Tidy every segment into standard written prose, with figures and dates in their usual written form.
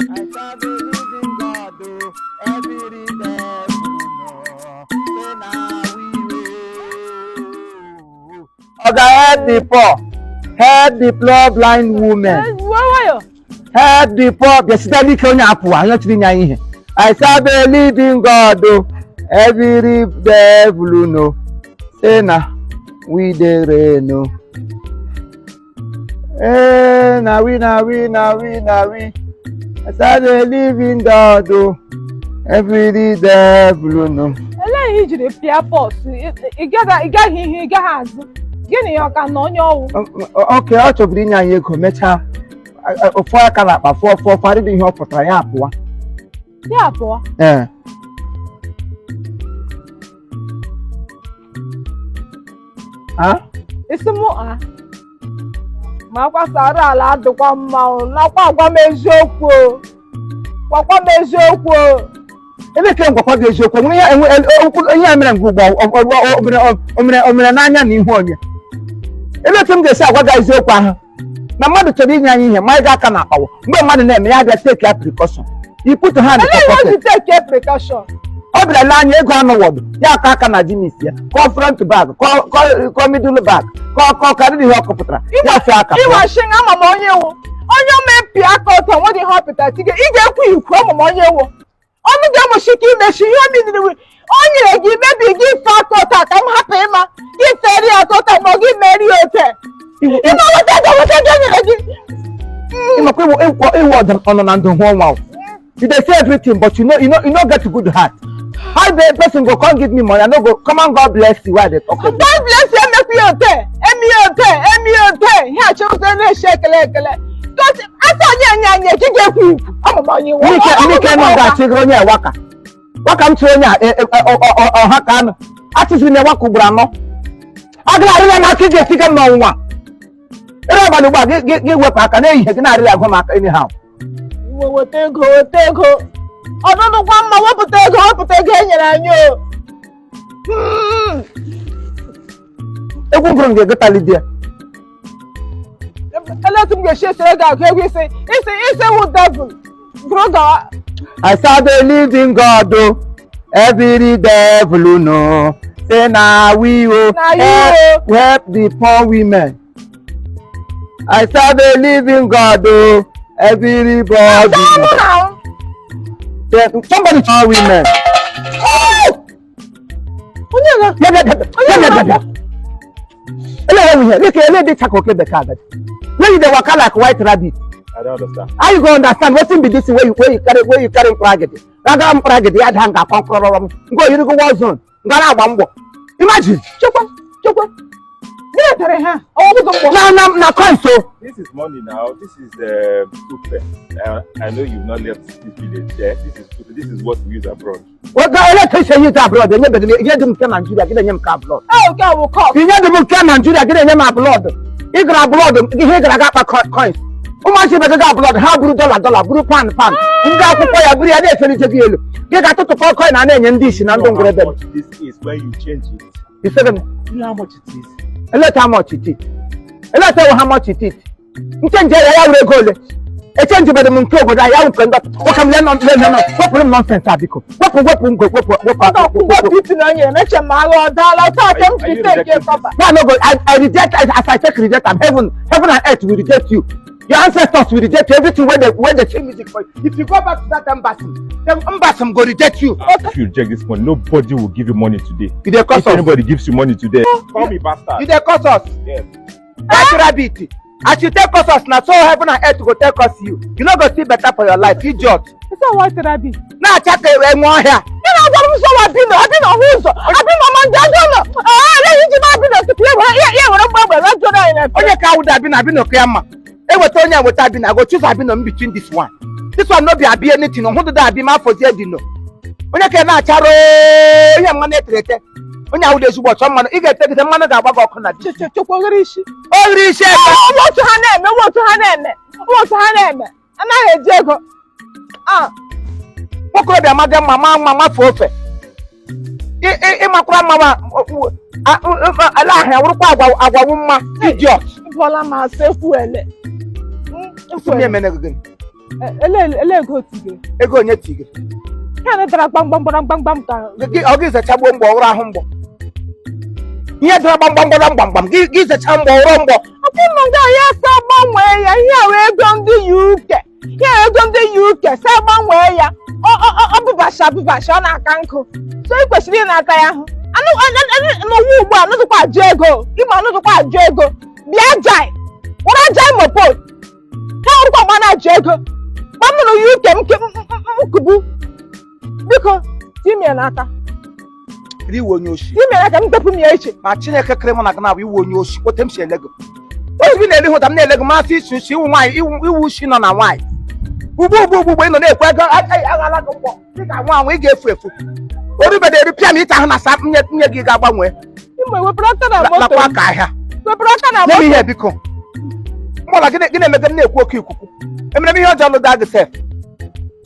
Oga, help the poor, help the blind women, help the poor. Basically, I serve a living God. Every devil know. Say na we the rain. Eh, na we. I serve a living God. Every devil know. Okay, I to bring you cometa. For calapa for the help for triapua. Yeah, boy. Eh. Huh? It's a more. Mama Sara allowed the one mouth, not one measure. What measure? Everything what is your community and everything they say what is your power. My mother told me, my God cannot. My mother name, I have to take care precaution. You put your hand to take care precaution. Over the line, you go on the word. Ya Kakana Jimis here. Call front to back, call middle back, call carry the helicopter. You are saying I'm among you. On your man, Piaco, and what the hospital to get you from among you. Only them was shaking the she only give maybe give fat water. I'm happy, ma. Give 30 or total, no give Mary hotel. You know what I do? You they say everything, but you know get a good heart. How the person go come give me money? I no go come on, God bless you. Why they talk? God bless you. Make me hotel. Here, children, shake leg. Because I saw you get you. I'm about you. Me cannot get children here. Waka to you. Hakan. Artist in the Waku Bramo. I got not to get no one. Everybody get work. I can really go back anyhow. We take go. I don't know what my what take again. You bring the good idea. Let him get shit. It's a wood devil. Brother, I saw the living God. Every devil know. Say now we will help the poor women. I saw the living God. Everybody. Somebody tell women. When you walk like white rabbit. I don't understand. How you go understand? What's in this where you carry praggedy? Ragam praggedy, I'd hang up on go you go war zone. Gana bambo. Imagine. Chokwa. Now, so. This is money now. This is food. I know you've not left this village there. This is food. This is what we use abroad. What the electrician you abroad? You didn't come and Julia, get a name car blood. Oh, God will call. You didn't come and Julia, get a name of blood. You got blood, you hear that I got coins. How much you got blood? How blue dollar, blue pan. You got to pay a bread, you got to call coin and dish and I don't grab it. This is where you change it. You said, you know how much it is? A lot how much it is. A lot how much it is. You change it, go. A change by the moon, but I have to what can learn on nonsense. What I reject as I take reject and heaven and earth will reject you. Your ancestors will reject you everything when they say music for you. If you go back to that embassy, then embassy will reject you. If you reject this money, nobody will give you money today. If anybody gives you money today, call me bastard. You dey curse us. Yes. That's rabbit. As you take us now, so heaven and earth go take us you. You not go see better for your life, idiot. It's not white rabbit. Now check one here. You know what I've been on who's I've been on Jajana. Only cow would have been a grandma. They were telling you what I've been. I go choose I've been on between this one. This one not be anything. Who did I be my for Zedino? When you cannot charo, young man, when you would watch someone, you get the man that I got on that. Just to Rishi. Oh, Rishi, what to her name? What's her name? And I had Jago. What could be Mama forfeit? My grandmama, Allah, our woman, idiot. Voila, myself, well. For me a minute again. ele ego tige. Ego onye tige. Ya na dara gbam ka. Ọ gị zecha gbo mgbọ ọrụ ahụ mgbọ. Ihe dara gbam gị zecha mgbọ ọrụ mgbọ. Akwụna nga ya sa gbanwee ya ihe a ego ndị UK. Ya ego ndị UK sa gbanwee ya. Ọ bụbasha ọ na-aka nkụ. So ị kwesịrị ịnata ya ahụ. N'ụwa ugbu a nụtụkwa ajụ ego. Ịma nụtụkwa ajụ ego. Bịa jai. Wara jai mopol. Ha ọrụkwa mgbe na-ajụ ego. Gbamụrụ UK mkubu. Biko, timie n'aka. Iwe onye oshi. Timie n'aka m tepụ m ya eche. Ma Chineke kere m na gị na-abụ iwe onye oshi. Ote m si ele gị. Ozi na-eri hụta m na-ele gị masị isi iwu nwaanyị iwu ushi nọ na nwaanyị. Ugbu ị nọ na-ekwe ego aghala gị mkpọ. Ị ga-anwụ anwụ ị ga-efu efu. Orubede eri pịa m ịta ahụ na sa nye gị ga-agbanwe. Imo wepụrụ aka na moto. Lakwa aka ahịa. Wepụrụ aka na moto. Nye m ihe biko. Mgbala gị na-emege m na-ekwu oke ikuku. Emere m ihe ọjọọ lụga gị sef.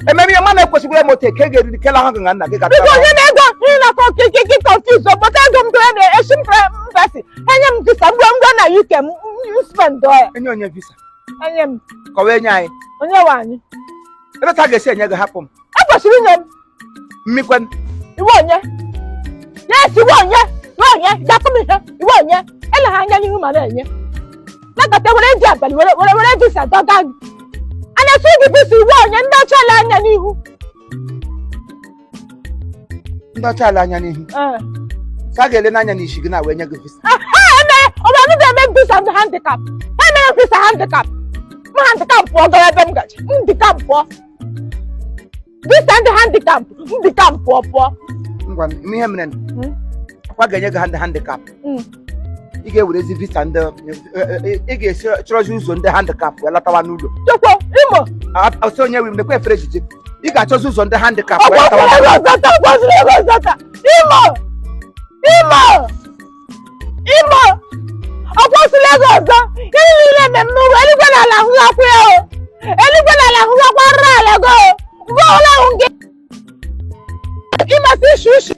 Emere ihe mana ekwesịghị moto eke ga-eriri kele ahụ gị na nna gị ga. Biko onye na-ego ihe na-akọ kiki confuse ọgbọta ego m doya na-eshi mbesi. Enye m visa ngwa na UK m spend doya. Enye onye visa. Enye m. Kọwa enye anyị. Onye wa anyị. Ebe ta ga-esi enye gị hapụ m. Ekwesịrị inye m. Mmikwen. Iwe onye. Yes, iwe onye. Iwe onye. Gapụ m ihe. Iwe onye. Ele ha anya n'ihu ma na-enye. Nakọta were ji abalị were visa dọga gị. A na-esi gị visa iwe onye ndị ọcha ala anya n'ihu. Ndị ọcha ala anya n'ihu. Sa ga-ele n'anya n'isi gị na wee nye gị visa. Ọbụrụ ga-eme visa ndị handicap. Ha mere visa handicap. M handicap pụọ gara ebe m gaji. Handicap pụọ. Visa ndị handicap pụọ. Ngwa ihe mere akwa ga-enye gị handicap. Ị ga-ewerezi visa ndị ị ga-esi chọrọzi ụzọ ndị handicap wee latawa n'ụlọ. Chekwa Imo. Ọsọ onye wim nekwa efere ejije. Ị ga-achọzi ụzọ ndị handicap wee latawa n'ụlọ. Imo. Ọ kwụsịrị ego ọzọ. Ihe niile eme mmụọ eluigwe na ala ahụ akwụ ya o. Eluigwe na ala ahụ akwa rụrụ ala go. Mgbe ọla ahụ gị. Ịmasị ishi.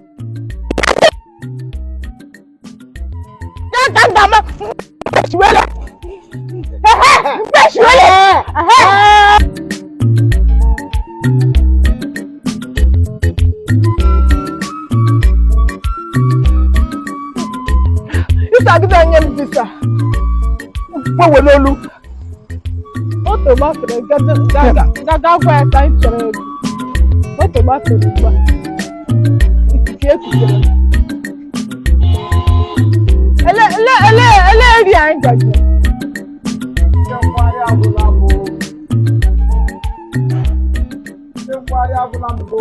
Gandama. Shiwele. Shiwele. Isa gị na-enye m visa. Gbanwere olu. Moto gbafere gaga gwa ya ka anyị chọrọ ego. Moto gbafere ugbu a. Ikike ekutere m. Ele eri anyị gaji. Nkwari abụla mbụ.